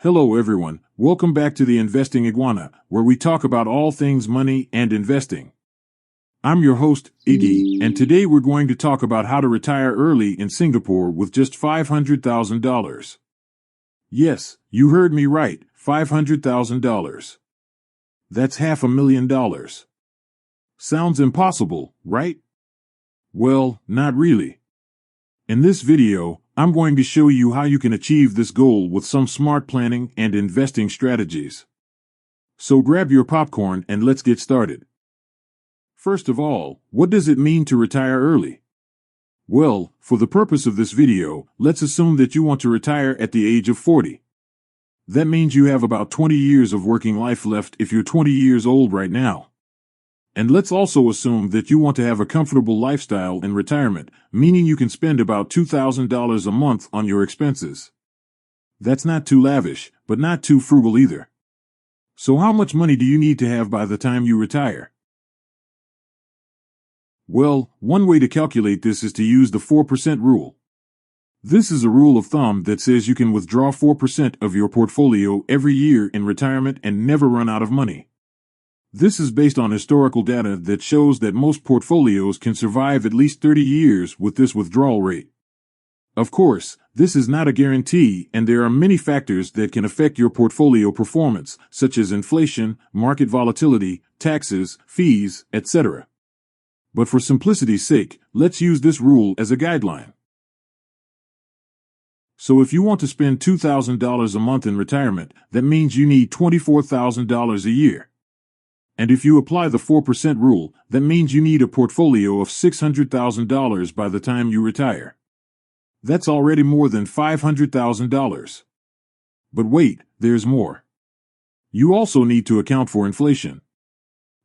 Hello everyone, welcome back to the Investing Iguana, where we talk about all things money and investing. I'm your host, Iggy, and today we're going to talk about how to retire early in Singapore with just $500,000. Yes, you heard me right, $500,000. That's $500,000. Sounds impossible, right? Well, not really. In this video, I'm going to show you how you can achieve this goal with some smart planning and investing strategies. So grab your popcorn and let's get started. First of all, what does it mean to retire early? Well, for the purpose of this video, let's assume that you want to retire at the age of 40. That means you have about 20 years of working life left if you're 20 years old right now. And let's also assume that you want to have a comfortable lifestyle in retirement, meaning you can spend about $2,000 a month on your expenses. That's not too lavish, but not too frugal either. So how much money do you need to have by the time you retire? Well, one way to calculate this is to use the 4% rule. This is a rule of thumb that says you can withdraw 4% of your portfolio every year in retirement and never run out of money. This is based on historical data that shows that most portfolios can survive at least 30 years with this withdrawal rate. Of course, this is not a guarantee, and there are many factors that can affect your portfolio performance, such as inflation, market volatility, taxes, fees, etc. But for simplicity's sake, let's use this rule as a guideline. So if you want to spend $2,000 a month in retirement, that means you need $24,000 a year. And if you apply the 4% rule, that means you need a portfolio of $600,000 by the time you retire. That's already more than $500,000. But wait, there's more. You also need to account for inflation.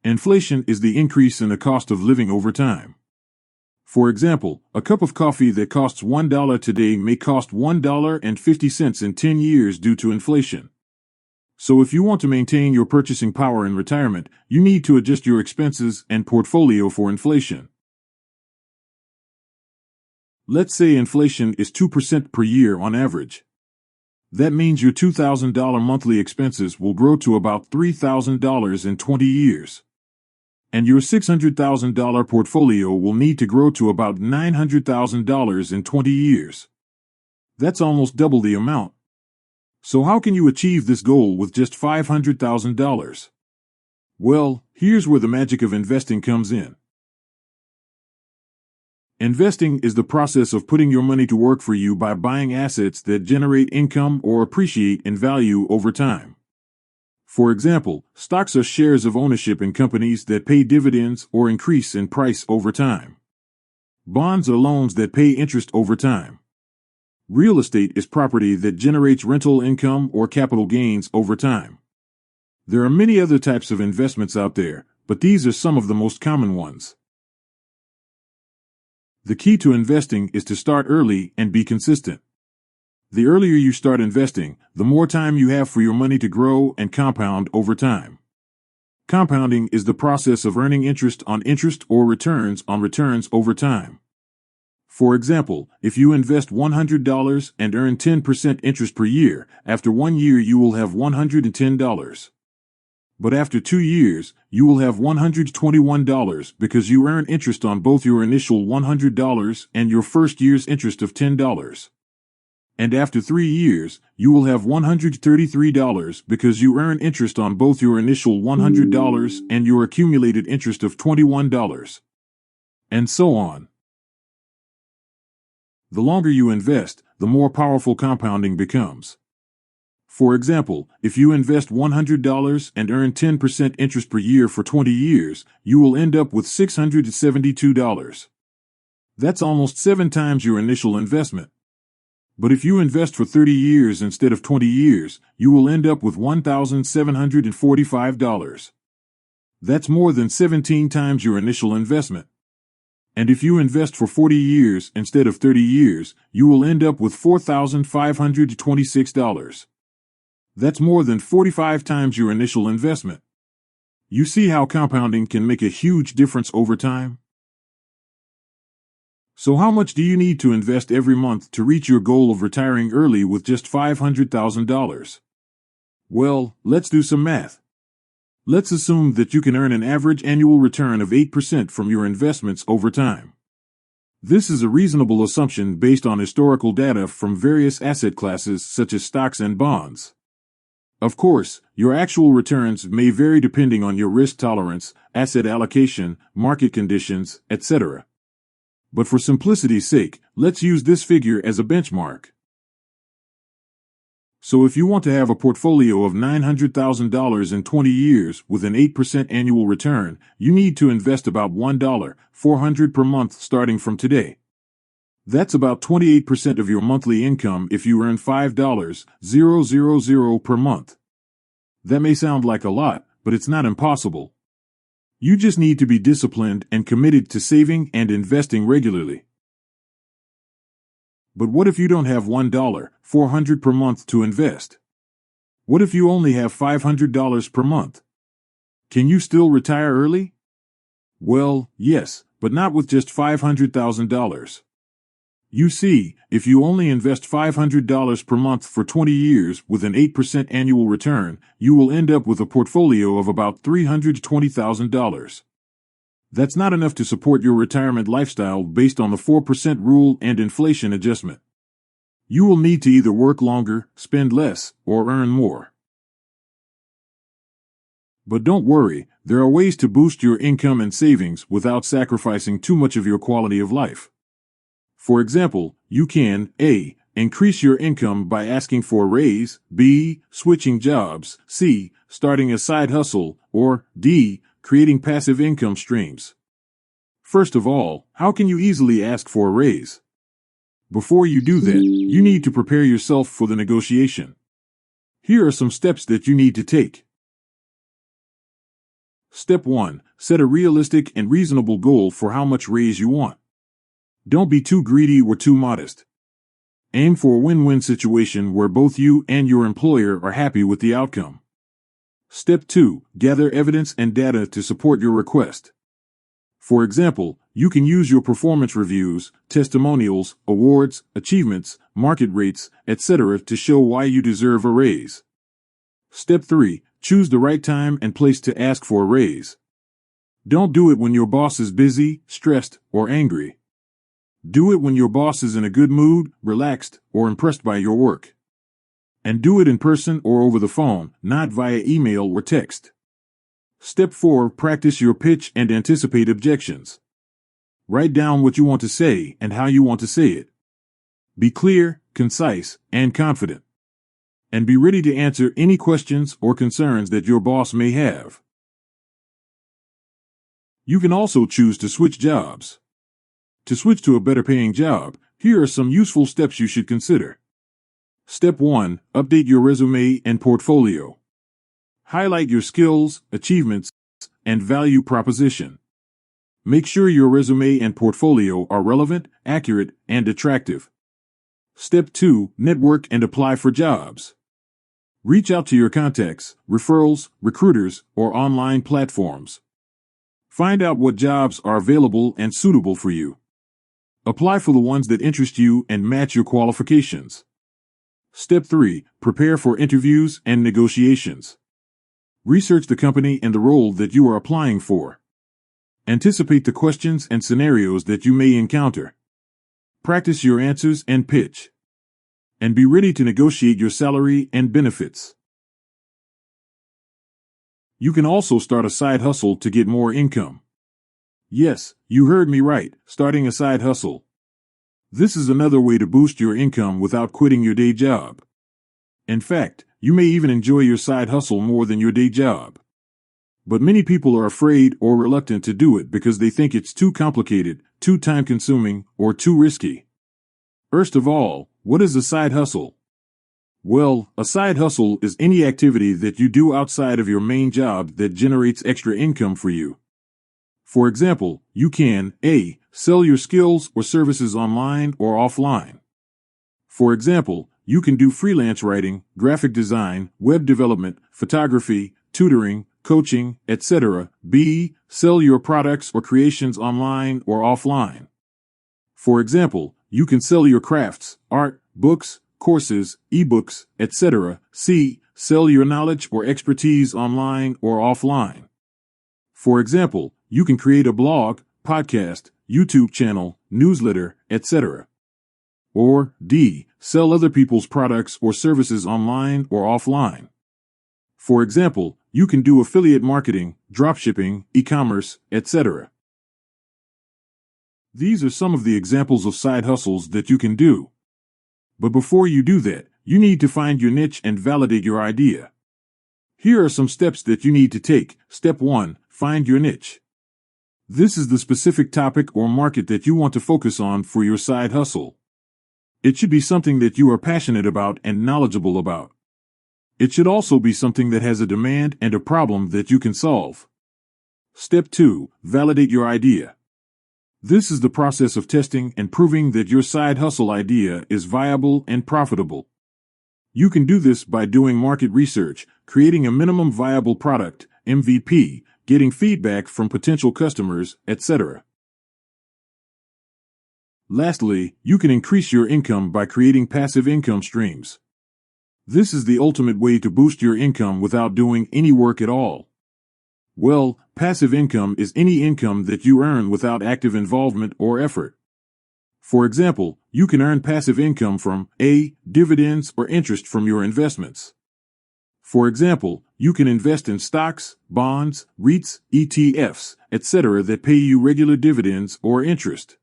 Inflation is the increase in the cost of living over time. For example, a cup of coffee that costs $1 today may cost $1.50 in 10 years due to inflation. So if you want to maintain your purchasing power in retirement, you need to adjust your expenses and portfolio for inflation. Let's say inflation is 2% per year on average. That means your $2,000 monthly expenses will grow to about $3,000 in 20 years. And your $600,000 portfolio will need to grow to about $900,000 in 20 years. That's almost double the amount. So how can you achieve this goal with just $500,000? Well, here's where the magic of investing comes in. Investing is the process of putting your money to work for you by buying assets that generate income or appreciate in value over time. For example, stocks are shares of ownership in companies that pay dividends or increase in price over time. Bonds are loans that pay interest over time. Real estate is property that generates rental income or capital gains over time. There are many other types of investments out there, but these are some of the most common ones. The key to investing is to start early and be consistent. The earlier you start investing, the more time you have for your money to grow and compound over time. Compounding is the process of earning interest on interest or returns on returns over time. For example, if you invest $100 and earn 10% interest per year, after 1 year you will have $110. But after 2 years, you will have $121 because you earn interest on both your initial $100 and your first year's interest of $10. And after 3 years, you will have $133 because you earn interest on both your initial $100 and your accumulated interest of $21. And so on. The longer you invest, the more powerful compounding becomes. For example, if you invest $100 and earn 10% interest per year for 20 years, you will end up with $672. That's almost 7 times your initial investment. But if you invest for 30 years instead of 20 years, you will end up with $1,745. That's more than 17 times your initial investment. And if you invest for 40 years instead of 30 years, you will end up with $4,526. That's more than 45 times your initial investment. You see how compounding can make a huge difference over time? So how much do you need to invest every month to reach your goal of retiring early with just $500,000? Well, let's do some math. Let's assume that you can earn an average annual return of 8% from your investments over time. This is a reasonable assumption based on historical data from various asset classes such as stocks and bonds. Of course, your actual returns may vary depending on your risk tolerance, asset allocation, market conditions, etc. But for simplicity's sake, let's use this figure as a benchmark. So if you want to have a portfolio of $900,000 in 20 years with an 8% annual return, you need to invest about $1.400 per month starting from today. That's about 28% of your monthly income if you earn $5,000 per month. That may sound like a lot, but it's not impossible. You just need to be disciplined and committed to saving and investing regularly. But what if you don't have $1.400 per month to invest? What if you only have $500 per month? Can you still retire early? Well, yes, but not with just $500,000. You see, if you only invest $500 per month for 20 years with an 8% annual return, you will end up with a portfolio of about $320,000. That's not enough to support your retirement lifestyle based on the 4% rule and inflation adjustment. You will need to either work longer, spend less, or earn more. But don't worry, there are ways to boost your income and savings without sacrificing too much of your quality of life. For example, you can A. Increase your income by asking for a raise, B. Switching jobs, C. Starting a side hustle, or D. Creating passive income streams. First of all, how can you easily ask for a raise? Before you do that, you need to prepare yourself for the negotiation. Here are some steps that you need to take. Step 1. Set a realistic and reasonable goal for how much raise you want. Don't be too greedy or too modest. Aim for a win-win situation where both you and your employer are happy with the outcome. Step 2. Gather evidence and data to support your request. For example, you can use your performance reviews, testimonials, awards, achievements, market rates, etc. to show why you deserve a raise. Step 3. Choose the right time and place to ask for a raise. Don't do it when your boss is busy, stressed, or angry. Do it when your boss is in a good mood, relaxed, or impressed by your work. And do it in person or over the phone, not via email or text. Step 4. Practice your pitch and anticipate objections. Write down what you want to say and how you want to say it. Be clear, concise, and confident. And be ready to answer any questions or concerns that your boss may have. You can also choose to switch jobs. To switch to a better paying job, here are some useful steps you should consider. Step 1. Update your resume and portfolio. Highlight your skills, achievements, and value proposition. Make sure your resume and portfolio are relevant, accurate, and attractive. Step 2. Network and apply for jobs. Reach out to your contacts, referrals, recruiters, or online platforms. Find out what jobs are available and suitable for you. Apply for the ones that interest you and match your qualifications. Step 3. Prepare for interviews and negotiations. Research the company and the role that you are applying for. Anticipate the questions and scenarios that you may encounter. Practice your answers and pitch. And be ready to negotiate your salary and benefits. You can also start a side hustle to get more income. Yes, you heard me right, starting a side hustle. This is another way to boost your income without quitting your day job. In fact, you may even enjoy your side hustle more than your day job. But many people are afraid or reluctant to do it because they think it's too complicated, too time-consuming, or too risky. First of all, what is a side hustle? Well, a side hustle is any activity that you do outside of your main job that generates extra income for you. For example, you can A. Sell your skills or services online or offline. For example, you can do freelance writing, graphic design, web development, photography, tutoring, coaching, etc. B. Sell your products or creations online or offline. For example, you can sell your crafts, art, books, courses, ebooks, etc. C. sell your knowledge or expertise online or offline. For example, you can create a blog, podcast, YouTube channel, newsletter, etc. Or D. Sell other people's products or services online or offline. For example, you can do affiliate marketing, dropshipping, e-commerce, etc. These are some of the examples of side hustles that you can do. But before you do that, you need to find your niche and validate your idea. Here are some steps that you need to take. Step 1. Find your niche. This is the specific topic or market that you want to focus on for your side hustle. It should be something that you are passionate about and knowledgeable about. It should also be something that has a demand and a problem that you can solve. Step 2. Validate your idea. This is the process of testing and proving that your side hustle idea is viable and profitable. You can do this by doing market research, creating a minimum viable product, MVP, getting feedback from potential customers, etc. Lastly, you can increase your income by creating passive income streams. This is the ultimate way to boost your income without doing any work at all. Well, passive income is any income that you earn without active involvement or effort. For example, you can earn passive income from A. Dividends or interest from your investments. For example, you can invest in stocks, bonds, REITs, ETFs, etc. that pay you regular dividends or interest.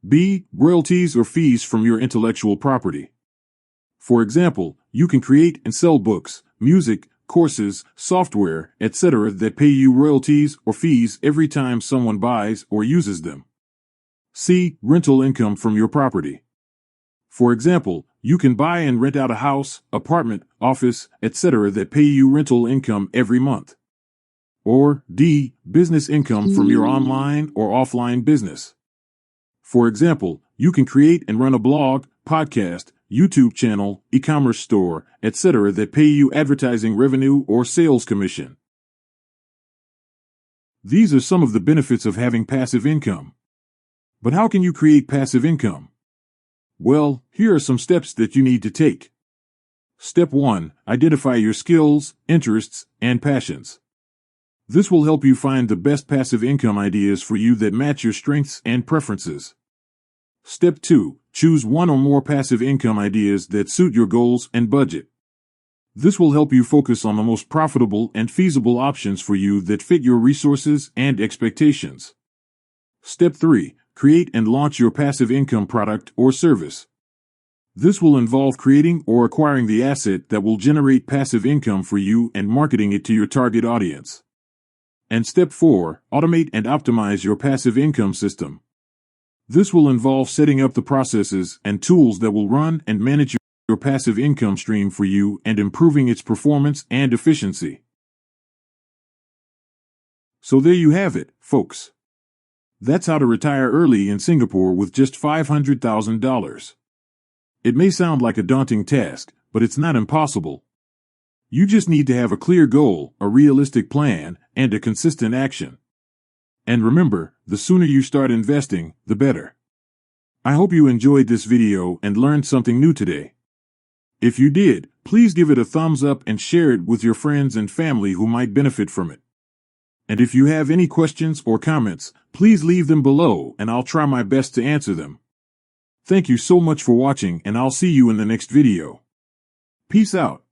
B. Royalties or fees from your intellectual property. For example, you can create and sell books, music, courses, software, etc. that pay you royalties or fees every time someone buys or uses them. C. Rental income from your property. For example, you can buy and rent out a house, apartment, office, etc. that pay you rental income every month. Or D. Business income from your online or offline business. For example, you can create and run a blog, podcast, YouTube channel, e-commerce store, etc. that pay you advertising revenue or sales commission. These are some of the benefits of having passive income. But how can you create passive income? Well, here are some steps that you need to take. Step 1. Identify your skills, interests, and passions. This will help you find the best passive income ideas for you that match your strengths and preferences. Step 2. Choose one or more passive income ideas that suit your goals and budget. This will help you focus on the most profitable and feasible options for you that fit your resources and expectations. Step 3. Create and launch your passive income product or service. This will involve creating or acquiring the asset that will generate passive income for you and marketing it to your target audience. And step 4. Automate and optimize your passive income system. This will involve setting up the processes and tools that will run and manage your passive income stream for you and improving its performance and efficiency. So there you have it, folks. That's how to retire early in Singapore with just $500,000. It may sound like a daunting task, but it's not impossible. You just need to have a clear goal, a realistic plan, and a consistent action. And remember, the sooner you start investing, the better. I hope you enjoyed this video and learned something new today. If you did, please give it a thumbs up and share it with your friends and family who might benefit from it. And if you have any questions or comments, please leave them below and I'll try my best to answer them. Thank you so much for watching and I'll see you in the next video. Peace out.